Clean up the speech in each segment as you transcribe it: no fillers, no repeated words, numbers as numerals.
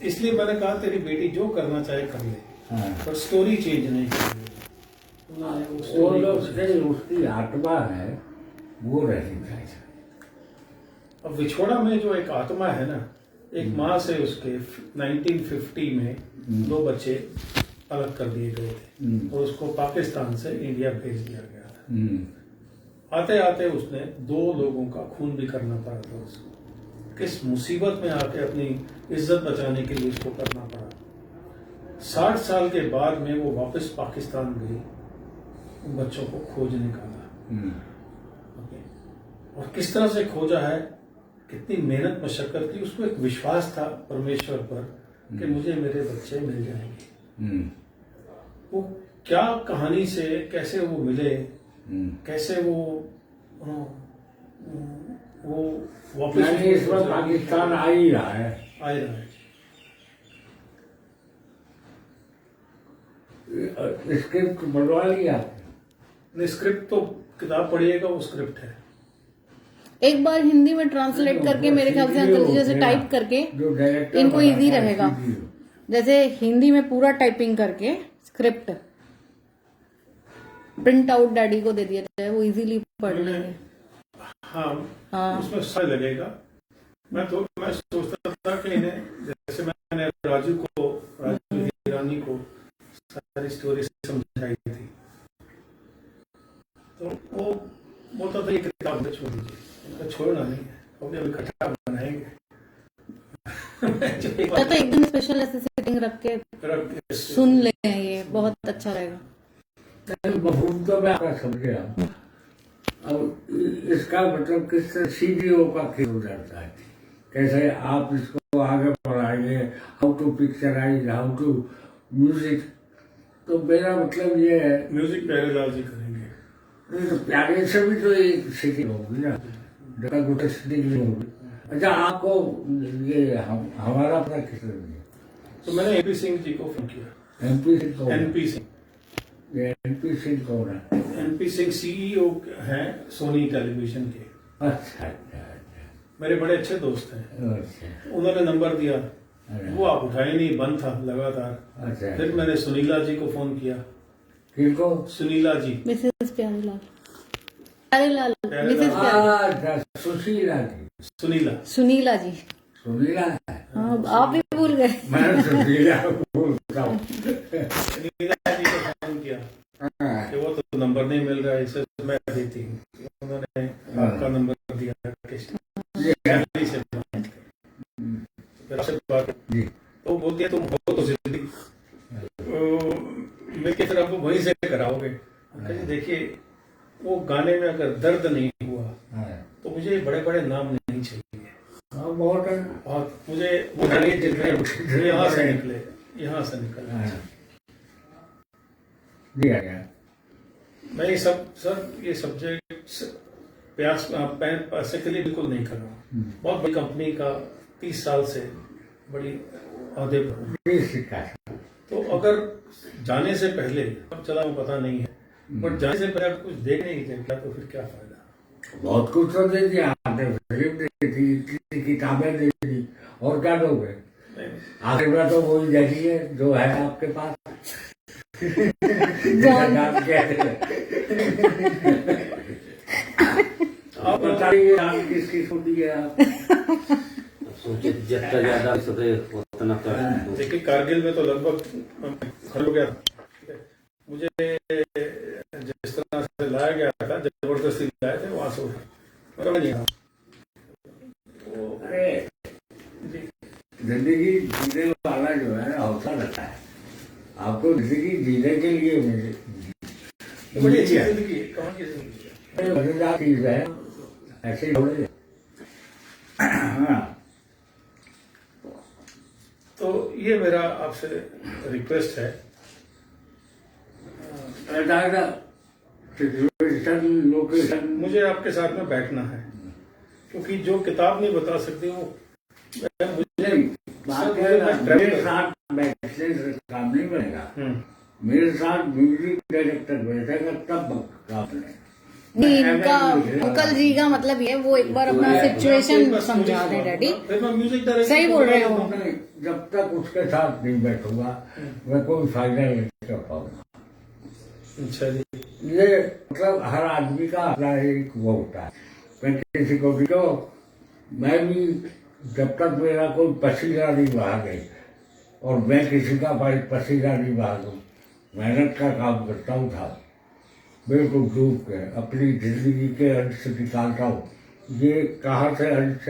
इसलिए मैंने कहा तेरी बेटी जो करना चाहे कर ले, हाँ। पर स्टोरी चेंज नहीं करनी। वो लोग से उसकी आत्मा है वो रहनी चाहिए। अब विछोड़ा में जो एक आत्मा है ना, एक माँ से उसके 1950 में 2 बच्चे अलग कर दिए गए थे और उसको पाकिस्तान से इंडिया भेज दिया गया था। आते आते उसने 2 लोगों का खून भी करना पड़ा था उसको। किस मुसीबत में आके अपनी इज्जत बचाने के लिए उसको करना पड़ा। 60 साल के बाद में वो वापस पाकिस्तान गई, उन बच्चों को खोज निकाला। और किस तरह से खोजा है, कितनी मेहनत मशक्कत की। उसको एक विश्वास था परमेश्वर पर कि मुझे मेरे बच्चे मिल जाएंगे। वो क्या कहानी से कैसे वो मिले, कैसे वो वापस इस बार पाकिस्तान आ ही रहा है। स्क्रिप्ट बनवा लिया आपने? स्क्रिप्ट तो किताब पढ़िएगा, वो स्क्रिप्ट है। एक बार हिंदी में ट्रांसलेट करके मेरे ख्याल से अंकल जी जैसे टाइप करके इनको इजी रहेगा। जैसे हिंदी में पूरा टाइपिंग करके स्क्रिप्ट प्रिंट आउट डैडी को दे दिया जाए, वो इजीली पढ़ लेंगे। हाँ, उसमें समय लगेगा। मैं सोचता था कि इन्हें, जैसे मैंने राजू हीरानी को सारी स्टोरी समझाई थी, तो वो बोलता था ये किताब में छोड़ दीजिए। उनका छोड़ना नहीं है, अभी इकट्ठा बनाएंगे। तो एकदम स्पेशल ऐसे सेटिंग रख के सुन ले, ये बहुत अच्छा रहेगा। बहून तो मैं आपका समझ गया। अब इसका मतलब किस तरह सीडीओ का खेल जाता है, कैसे आप इसको आगे बढ़ाएंगे, how to picturise, how to music. तो मेरा मतलब ये है म्यूजिक प्यारे लाल जी करेंगे। नहीं तो प्यारे से भी तो एक सेटिंग होगी ना, गुट सेटिंग होगी। अच्छा, आपको ये हमारा पता किस तरह? तो मैंने एनपी सिंह जी को फोन किया। एनपी सिंह? एनपी सिंह कौन है? एनपी सिंह सीईओ हैं सोनी टेलीविजन के। अच्छा, मेरे बड़े अच्छे दोस्त हैं। अच्छा। उन्होंने नंबर दिया, वो आप उठाए नहीं, बंद था लगातार। अच्छा। फिर मैंने सुनीला जी को फोन किया। किनको? सुनीला जी, मिसेस प्यारेलाल, मिसेस सुशीला जी, सुनीला जी। सुनीला हाँ, आप भी भूल गए। मैं सुशीला बोलता हूँ। सुनीला जी को फोन किया कि वो तो नंबर नहीं मिल रहा है, इसे मैं देती हूँ। उन्होंने आपका नंबर दिया जी। तो बोलती है तुम हो तो जिंदगी मैं किस तरह को वहीं से कराओगे। देखिए, वो गाने में अगर दर्द नहीं हुआ तो मुझे बड़े बड़े नाम नहीं चाहिए। बहुत है। और मुझे वो गाने जितने यहाँ से निकले मैं ये सब्जेक्ट पैसे के लिए बिल्कुल नहीं कर रहा हूँ। बहुत बड़ी कंपनी का 30 साल से बड़ी अहदे पर, तो अगर जाने से पहले कब चला वो पता नहीं है, बट जाने से पहले कुछ देखने ही देखा तो फिर क्या फायदा। बहुत कुछ तो दे दिया आपने, फिल्म दे दी, किताबें दे दी, और क्या दोगे? आखिर में तो वही जैसी है जो है आपके पास। आप बताइए, आप किसकी सुनी है? आप सोचिए जितना ज्यादा उतना कर। देखिए, कारगिल में तो लगभग खत्म हो गया था। मुझे जिस तरह से लाया गया था, जबरदस्ती लाए थे वहां से जिंदगी जीने वाला जो है हौसला रहता है। आपको जिंदगी जीने के लिए बड़ी अच्छी जिंदगी है, कहाँ की जिंदगी है, मजेदार चीज है, ऐसे ही थोड़े। हाँ, तो ये मेरा आपसे रिक्वेस्ट है। लोकेशन मुझे आपके साथ में बैठना है, क्योंकि जो किताब नहीं बता सकती वो मुझे मेरे साथ बैठने से काम नहीं बनेगा। मेरे साथ म्यूजिक डायरेक्टर बैठेगा तब काम बनेगा। इनका अंकल जी का मतलब ये वो एक बार अपना सिचुएशन समझा दें डैडी। फिर मैं म्यूजिक डायरेक्टर सही बोल रहे हो। नहीं, जब तक उसके साथ नहीं बैठूंगा मैं कोई फायदा नहीं कर पाऊंगा। अच्छा जी। ये मतलब हर आदमी का अपना एक वो होता है। मैं किसी को भी तो मैं भी जब तक मेरा कोई पसीना नहीं बहा गई और मैं किसी का पसीना नहीं बहा दूँ, मेहनत का काम करता हूँ था, बिल्कुल डूब के अपनी जिंदगी के अंश निकालता हूँ। ये कहाँ से अंश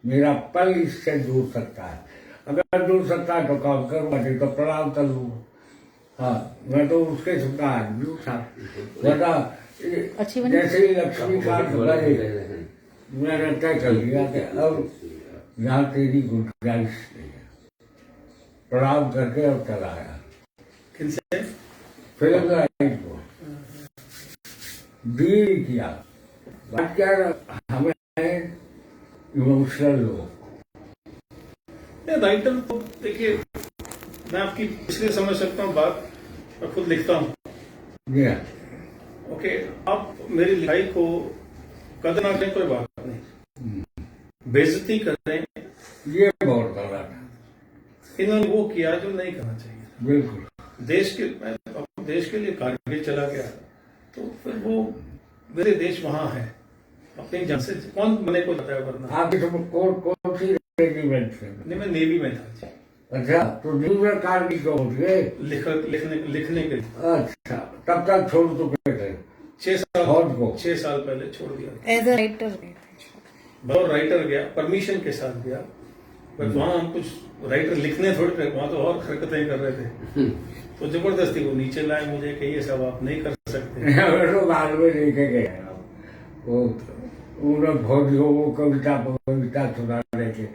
मेरा पल इससे दूर सकता है, अगर दूर सकता है तो काम करूँगा, नहीं तो प्रणाम कर लूँगा। हाँ, मैं तो उसके सुनता आदमी था। वरना अच्छी बनी। जैसे ही लक्ष्मीकांत गए मैंने तय कर लिया कि अब यहाँ तेरी गुंजाइश नहीं है, प्रणाम करके अब चला आया। किनसे? फिल्म लाइन को डील किया। बात क्या है, हमें इमोशनल लोग। राइटर तो देखिए, मैं आपकी इसलिए समझ सकता हूँ बात, मैं खुद लिखता हूँ। ओके, आप मेरी लिखाई को कदर ना करें कोई बात नहीं, बेइज्जती करें ये बहुत गलत है। इन्होंने वो किया जो नहीं करना चाहिए। बिल्कुल। देश के लिए कारगिल चला गया तो फिर वो मेरे देश वहां है, अपनी जान से कौन मने को जाता है वरना। आप कौन सी रेजिमेंट से? नहीं, मैं नेवी में था जी। अच्छा, तो नेवी में कारगिल को हो गए? लिखने के लिए। अच्छा, तब तक छोड़ चुके थे? 6 साल पहले छोड़ दिया। एज अ राइटर बहुत राइटर गया, परमिशन के साथ गया, बट वहां हम कुछ राइटर लिखने थोड़े थे, वहां तो और हरकतें कर रहे थे। तो जबरदस्ती वो नीचे लाए मुझे कि ये सब आप नहीं कर सकते। तो बाद में लेके गए वो उन्हें फौजियों को कविता सुना रहे थे।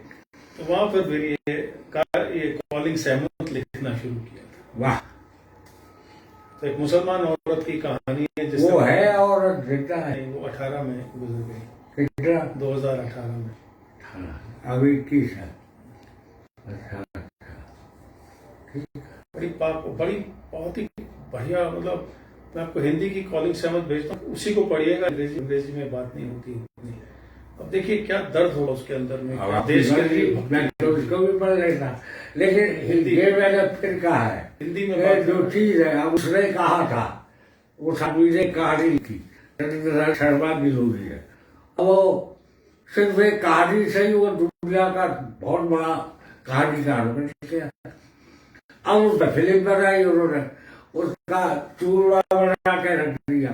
तो वहां पर फिर ये कॉलिंग सहमत लिखना शुरू किया था। वाह। तो एक मुसलमान औरत की कहानी है वो है औरत जितना है, वो 18 में गुजर गई। कितना? 2018 में। हाँ, अभी 21 है। अच्छा, बड़ी बहुत ही बढ़िया, मतलब मैं आपको हिंदी की कॉलिंग सहमत भेजता हूँ, उसी को पढ़िएगा। अंग्रेजी में बात नहीं होती। अब देखिए क्या दर्द होगा उसके अंदर में, देश के लिए। मैं तो उसको भी पढ़ लेता, लेकिन हिंदी मैंने फिर कहा है हिंदी में जो चीज है। अब उसने कहा था, वो आदमी ने कहानी लिखी, शर्मा गिलोरी है। अब वो सिर्फ एक कहानी से ही वो दुनिया का बहुत बड़ा कहानीकार बन गया। अब उसने फिल्म बनाई, उन्होंने उसका चूरमा बना के रख दिया,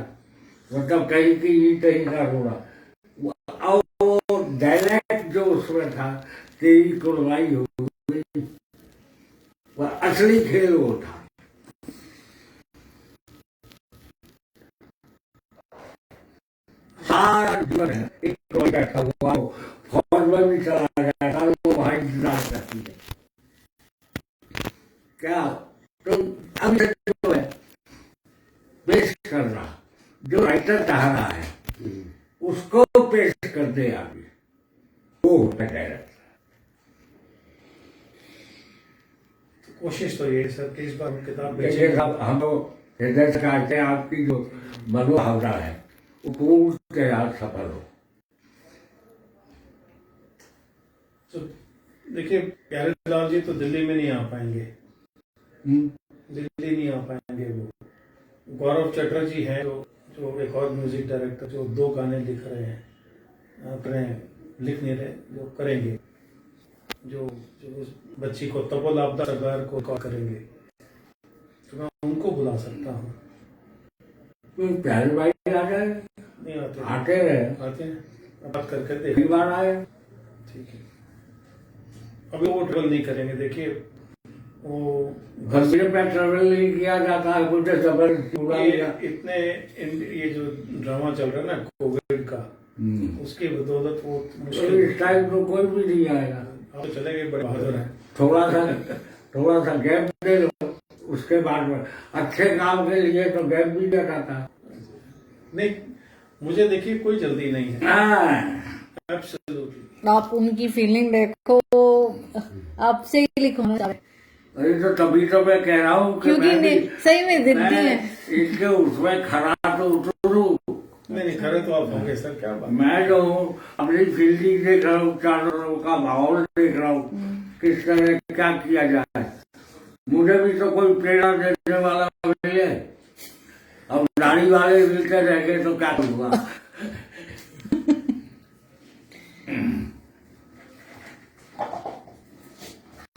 मतलब कहीं की कहीं का रोड़ा। और वो डायलैक्ट जो उसमें था, तेरी कुर्बानी हो गई, वह असली खेल वो था। सारा जीवन है एक कोई बैठा हुआ हो, फौज में भी चला गया था, वो वहां इंतजार करती है। क्या तो अब जो है पेश कर रहा, जो राइटर चाह रहा है उसको पेश कर दे आगे, वो होता है डायरेक्टर। कोशिश तो ये सर कि इस बार किताब देखिए साहब, हम तो हृदय से चाहते हैं आपकी जो मनोभावना है वो पूर्ण के साथ सफल हो। तो देखिए प्यारेलाल जी तो दिल्ली में नहीं आ पाएंगे, दिल्ली नहीं आ पाएंगे। वो गौरव चटर्जी हैं जो एक और म्यूजिक डायरेक्टर, जो 2 गाने लिख रहे हैं, अपने लिख नहीं रहे, जो करेंगे, जो उस बच्ची को तपोल आपदा सरदार को कॉल करेंगे, तो मैं उनको बुला सकता हूँ। प्यारे भाई आ जाए, नहीं आते? आते हैं, बात करके कई बार आए। ठीक है, अभी वो ट्रेवल नहीं करेंगे। देखिए वो घर पे ट्रेवल नहीं किया जाता है, मुझे जबरदस्ती इतने ये जो ड्रामा चल रहा है ना कोविड का, उसकी बदौलत वो मुश्किल। इस टाइम तो कोई भी नहीं आएगा। आप तो चले गए, बड़े बहादुर हैं। थोड़ा सा गैप दे लो, उसके बाद में अच्छे काम के लिए तो गैप भी दे जाता है। नहीं, मुझे देखिए कोई जल्दी नहीं है। Absolutely. आप उनकी फीलिंग देखो, आपसे ही लिखवाना चाह रहे। अरे तो तभी तो मैं कह रहा हूँ कि क्योंकि मैं भी सही में जिद्दी है। इसके उसमें खरा तो उतरू। नहीं नहीं करे तो आप होंगे सर, क्या बात। मैं जो हूँ अपनी फील्डिंग देख रहा हूँ, चारों का माहौल देख रहा हूँ, किस तरह क्या किया जाए। मुझे भी तो कोई प्रेरणा देने वाला मिले। अब नारी वाले मिलकर रह गए तो क्या होगा।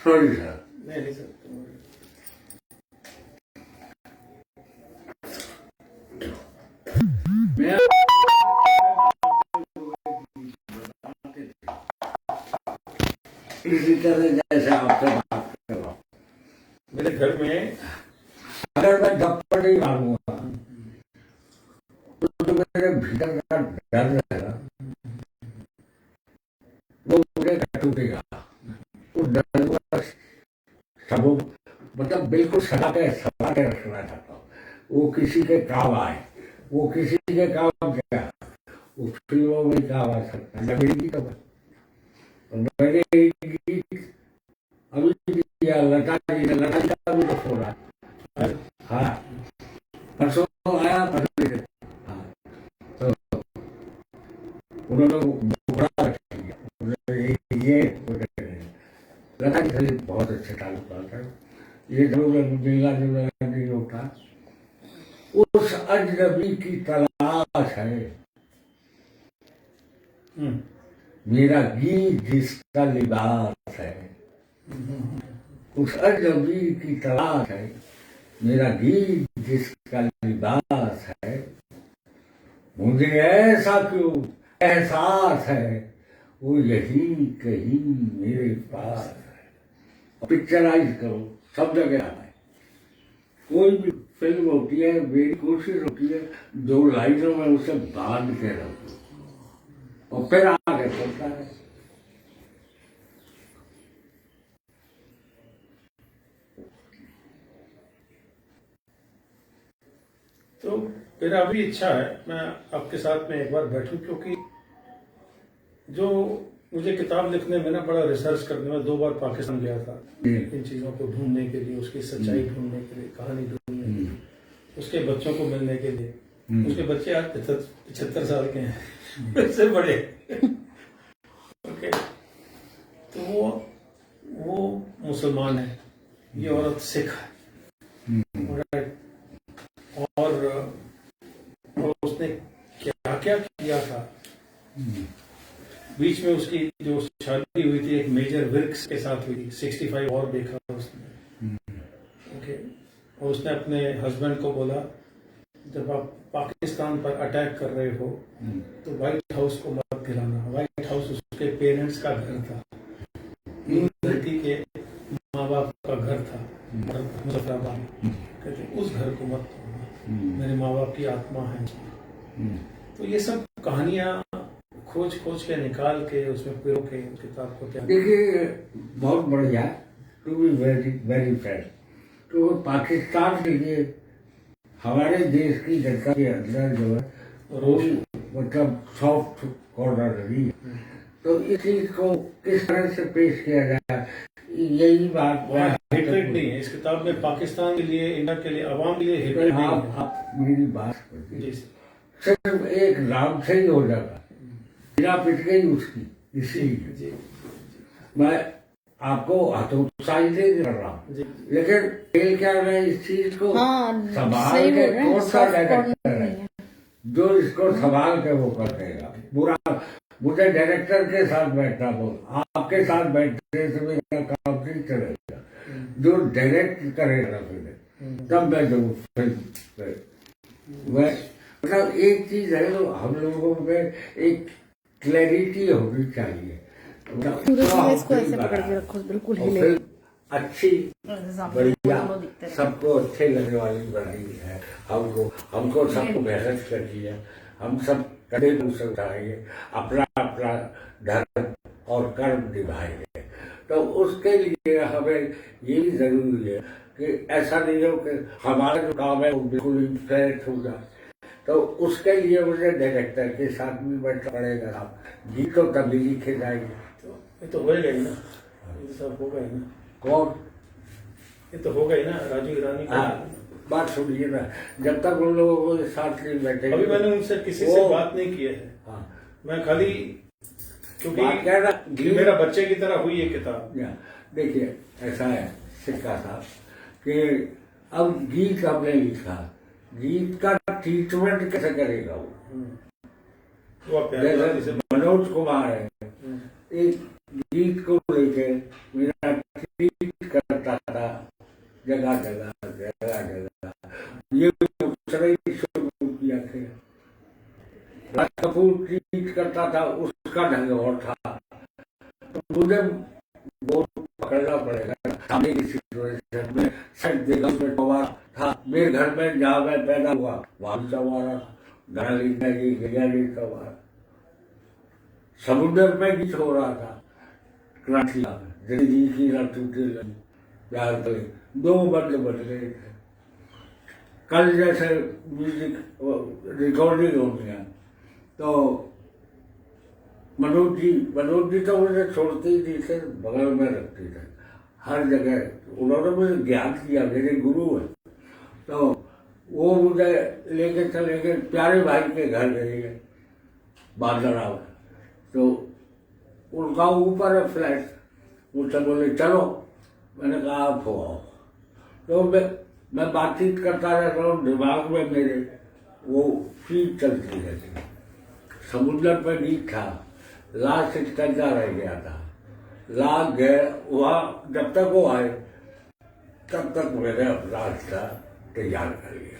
Sorry sir. नहीं सर, इसी तरह जैसे आपसे बात कर रहा हूँ, मेरे घर में अगर मैं थप्पड़ नहीं मारूंगा तो मेरे भीतर का डर रहेगा, वो मुझे टूटेगा। उस डर को सब मतलब बिल्कुल सजा के रखना चाहता हूँ। वो किसी के काम आए, वो किसी के काम क्या, वो फिल्मों में काम आ सकता है। मेरी तो मैंने एक गीत अभी किया लता जी ने, लता जी का भी तो फोन आया। हाँ, परसों आया, परसों हाँ, तो उन्होंने बड़ा ये लता जी से बहुत अच्छे ताल्लुकात है। ये जरूर मिलना जुलना नहीं होता। उस अजनबी की तलाश है, मेरा गीत जिसका लिबास है। उस अजनबी की तलाश है, मेरा गीत जिसका लिबास है। मुझे ऐसा क्यों एहसास है, वो यही कहीं मेरे पास है। पिक्चराइज करो, सब जगह आता है। कोई भी फिल्म होती है, मेरी कोशिश होती है 2 लाइनों में उसे बांध के रखो और फिर आगे चलता है। तो मेरा अभी इच्छा है मैं आपके साथ में एक बार बैठूं, क्योंकि जो मुझे किताब लिखने में ना बड़ा रिसर्च करने में 2 बार पाकिस्तान गया था, इन चीजों को ढूंढने के लिए, उसकी सच्चाई ढूंढने के लिए, कहानी ढूंढने के लिए, उसके बच्चों को मिलने के लिए। उसके बच्चे आज 75 साल के हैं, उससे बड़े। ओके, तो वो मुसलमान है, ये औरत सिख है, और उसने क्या क्या किया था। बीच में उसकी जो शादी हुई थी एक मेजर विर्क्स के साथ हुई थी, 65 और देखा उसने। ओके, और उसने अपने हस्बैंड को बोला जब आप पाकिस्तान पर अटैक कर रहे हो तो व्हाइट हाउस को मत गिराना। व्हाइट हाउस उसके पेरेंट्स का घर था, लड़की के माँ बाप का घर था मुजफ्फराबाद में। कहते उस घर को मत तोड़ना, मेरे माँ बाप की आत्मा है। तो ये सब कहानियां खोज के निकाल के उसमें पिरो के किताब को क्या। देखिए बहुत बढ़िया, to be very very friend. तो पाकिस्तान के लिए हमारे देश की जनता के अंदर जो है रोज मतलब सॉफ्ट कॉर्नर रही है। तो इस चीज को किस तरह से पेश किया जाए, यही बात हेट्रेड नहीं है इस किताब में। पाकिस्तान के लिए, इंडिया के लिए, अवाम के लिए हेट्रेड नहीं है। आप मेरी बात जी सिर्फ एक नाम से ही हो जाता, बिना पिट गई उसकी। इसीलिए मैं आपको हतोत्साहित नहीं कर रहा हूँ, लेकिन खेल क्या है इस चीज को संभाल के। कौन सा डायरेक्टर है जो इसको संभाल के वो कर देगा? पूरा मुझे डायरेक्टर के साथ बैठना बोल, आपके साथ बैठने से मेरा काम नहीं चलेगा। जो डायरेक्ट करेगा फिर तब मैं जो फिल्म मतलब एक चीज है तो हम लोगों में एक क्लैरिटी होनी चाहिए। इसको ऐसे पकड़ के रखो, बिल्कुल हिले। अच्छी बढ़िया सबको अच्छे लगने वाली बनाई है। हमको सबको मेहनत करनी है। हम सब कड़े मुंह से उठाएंगे, अपना अपना धर्म और कर्म निभाएंगे। तो उसके लिए हमें ये भी जरूरी है कि ऐसा नहीं हो कि हमारा जो काम है वो बिल्कुल इनफ्लुएंस हो जाए। तो उसके लिए मुझे डायरेक्टर के साथ भी बैठना पड़ेगा। गीत तो तभी लिखे जाएंगे। ये तो हो गई ना, ये सब हो गए ना। कौन? ये तो हो गई ना, राजू ईरानी का बात सुनिए ना, जब तक उन लोगों को साथ नहीं बैठे। अभी मैंने उनसे किसी से बात नहीं की है। हाँ, मैं खाली क्योंकि बात कह रहा ये मेरा बच्चे की तरह हुई है किताब। देखिए ऐसा है सिक्का साहब कि अब गीत हमने लिखा, गीत का ट्रीटमेंट कैसे करेगा वो? तो आप प्यारी बात से मनोज कुमार है, एक गीत को लेके मेरा ट्रीट करता था जगह जगह जगह जगह, ये दूसरा ही शुरू किया थे। राज कपूर ट्रीट करता था, उसका ढंग और था। तो मुझे वो पकड़ना पड़ेगा सामने की सिचुएशन में। सेट देखा उसमें सवार था, मेरे घर में जहाँ मैं पैदा हुआ वहां भी सवार था, गाना लिखना जी गया नहीं सवार। समुद्र में गीत हो रहा था, क्रांति जल्दी की रात टूटे लगी प्यार करे, दो बदल बन गए थे। कल जैसे म्यूजिक रिकॉर्डिंग हो गया तो मनोज जी तो मुझे छोड़ते ही नहीं थे, बगल में रखते थे हर जगह। उन्होंने मुझे ज्ञान किया, मेरे गुरु है। तो वो मुझे लेके चले गए, प्यारे भाई के घर गए बांदरा में। तो उनका ऊपर है फ्लैट, मुझसे बोले चलो, मैंने कहा आप हो आओ। तो मैं बातचीत करता रहता हूँ, दिमाग में मेरे वो फीड चलती रहती। समुद्र पर गीत था, लास्ट स्टैंजा रह गया था, लाग गए वहाँ। जब तक वो आए तब तक मैंने अपना हिस्सा तैयार कर लिया।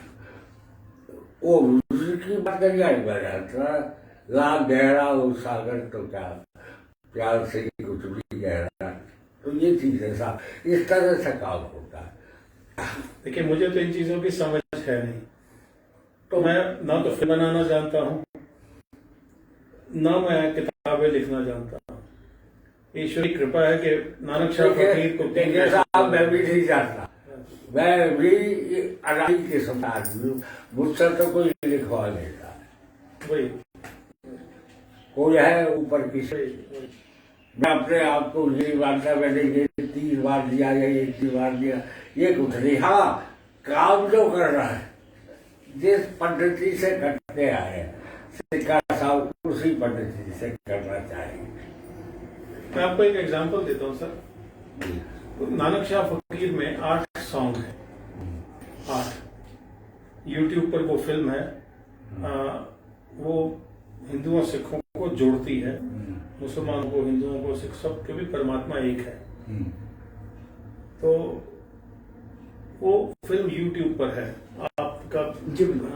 वो म्यूजिक की बात करिए, लाग गहरा हो सागर तो क्या प्यार से ही कुछ भी गहरा। तो ये चीज है साहब, इस तरह से काम होता है। देखिए मुझे तो इन चीजों की समझ है नहीं, तो मैं ना तो फिल्म बनाना जानता हूँ, ना मैं किताबें लिखना जानता हूँ। ईश्वरी कृपा है कि नानक शाह फकीर को देखिए साहब, मैं भी नहीं जानता, मैं भी अनाड़ी किस्म का आदमी हूँ, मुझसे तो कोई लिखवा लेता है। वही कोई है ऊपर किसी, मैं अपने आप को ये मानता, मैंने ये 3 बार दिया या 1 बार दिया, ये कुछ नहीं। हाँ, काम जो कर रहा है, जिस पद्धति से करते आए हैं सिक्का साहब, उसी पद्धति से करना चाहिए। मैं आपको एक एग्जांपल देता हूँ सर। नानक शाह फकीर में 8 सॉन्ग है, 8। यूट्यूब पर वो फिल्म है, वो हिंदुओं सिखों को जोड़ती है, मुसलमानों को, हिंदुओं को, सिख सबके भी परमात्मा एक है। तो वो फिल्म यूट्यूब पर है, आपका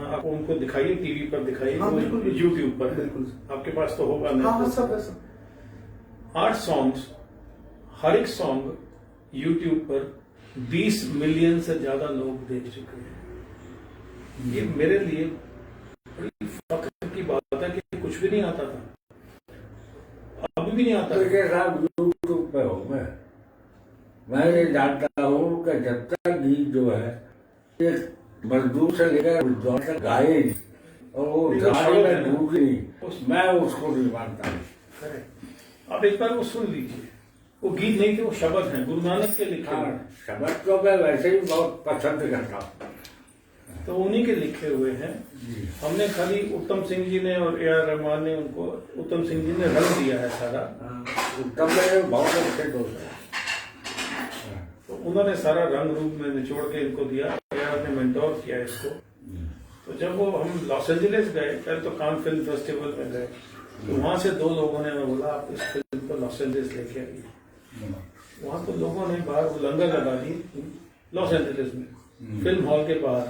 आप उनको दिखाइए, टीवी पर दिखाइए। हाँ, वो बिल्कुल, यूट्यूब पर है, बिल्कुल। आपके पास तो होगा हाँ नहीं। सब है सब। 8 सॉन्ग्स, हर एक सॉन्ग यूट्यूब पर 20 मिलियन से ज्यादा लोग देख चुके हैं। ये मेरे लिए बड़ी फख्र की बात है कि कुछ भी नहीं आता था, अभी भी नहीं आता। देखिए साहब, यूट्यूब पे हूँ मैं ये जानता हूँ कि जब तक गीत जो है एक मजदूर से लेकर विद्वान तक गाए नहीं और वो गाने में डूब नहीं, मैं उसको नहीं मानता। आप एक बार वो सुन लीजिए, वो गीत नहीं थे, वो शब्द हैं, गुरु नानक के लिखे हुए हैं। शब्द तो मैं वैसे ही बहुत पसंद करता हूँ, तो उन्हीं के लिखे हुए हैं। हमने खाली उत्तम सिंह जी ने और A.R. रहमान ने उनको, उत्तम सिंह जी ने रंग दिया है सारा। उत्तम मेरे बहुत अच्छे दोस्त हैं, तो उन्होंने सारा रंग रूप में निचोड़ के इनको दिया। A.R. ने मेंटोर किया इसको। तो जब वो हम लॉस एंजलिस गए, पहले तो कान फिल्म फेस्टिवल में गए, तो वहां से 2 लोगों ने हमें बोला आप इस फिल्म को लॉस एंजलिस लेके आइए। वहां तो लोगों ने बाहर वो लंगर लगा दी लॉस एंजलिस में, फिल्म हॉल के बाहर।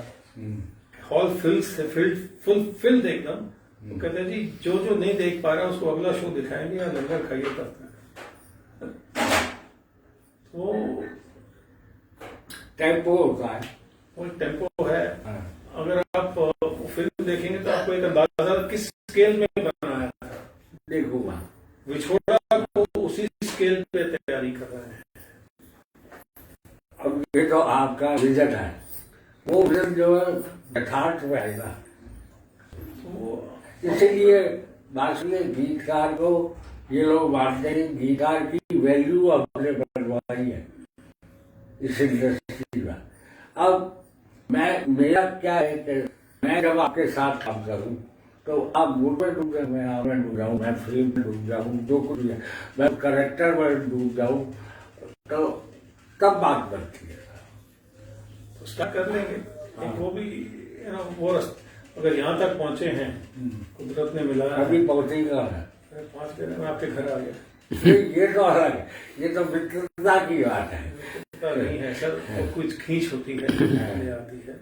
हॉल फिल्ड एकदम। तो कहते हैं जी जो जो नहीं देख पा रहा उसको अगला शो दिखाएंगे या लंगर खाइए तब। तो टेम्पो होता है, वो टेम्पो है। अगर आप फिल्म देखेंगे तो आपको एक अंदाजा किस स्केल में बनाया था। देखूंगा विछोड़ा को उसी स्केल पे तैयारी कर रहे हैं। अब ये तो आपका विजन है, वो विजन जो है यथार्थ में आएगा। तो इसीलिए बासुरी गीतकार को ये लोग मानते हैं, गीतकार की वैल्यू हमने बनवाई है इस इंडस्ट्री में। अब मैं मेरा क्या है कि मैं जब आपके साथ काम करूं तो आप मूड में डूब जाए, मैं आप में डूब जाऊं, मैं फिल्म में डूब जाऊं, जो कुछ भी है, मैं करेक्टर में डूब जाऊं, तो तब बात बनती है। तो स्टार्ट कर लेंगे। एक वो भी वो अगर यहाँ तक पहुंचे हैं, कुदरत ने मिलाया है। अभी पहुंचेगा है। 5 दिन में आपके घर आ गया। ये तो अलग है, ये तो मित्रता की बात है। पता नहीं है सर, वो कुछ खींच होती है, पहले आती है,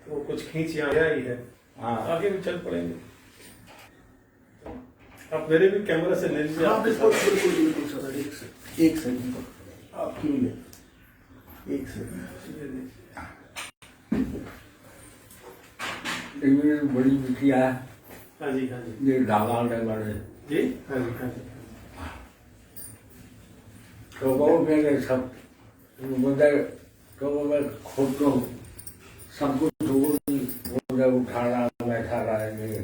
वो कुछ खींच यहाँ आया ही है। हाँ। आगे भी चल पड़ेंगे। आप मेरे भी कैमरा से ले लीजिए। हाँ आपके बिल्कुल साथ। बिल्कुल बिल्कुल सर, एक सेकंड आपकी भी ले, एक सेकंड। ये बड़ी बिटिया है, हाँ जी, हाँ जी, ये दालाल है बड़े, जी, हाँ जी, हाँ जी। तो वो मेरे सब मुझे तो मैं खुद को सब कुछ मुझे उठाना बैठा रहा है ये।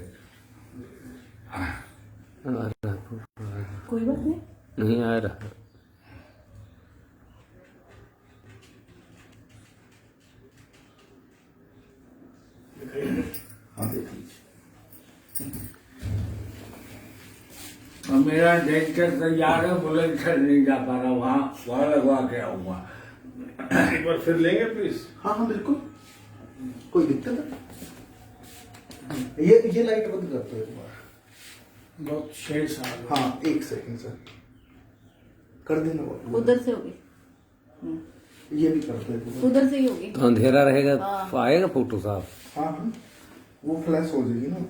कोई बात नहीं। नहीं आ रहा। हाँ देख लीजिए। और मेरा डायरेक्टर तैयार है, बुलंदशहर नहीं जा पा रहा, वहाँ लगवा के आऊंगा। एक बार फिर लेंगे प्लीज। हाँ हाँ बिल्कुल, कोई दिक्कत है। ये लाइट बंद कर दो एक बार। बहुत शेड्स आ गए। हाँ एक सेकंड सर, कर देना वो। उधर से होगी, ये भी कर दो एक बार। उधर से ही होगी। तो अंधेरा रहेगा हाँ। तो आएगा फोटो साहब। हाँ हाँ, वो फ्लैश हो जाएगी ना।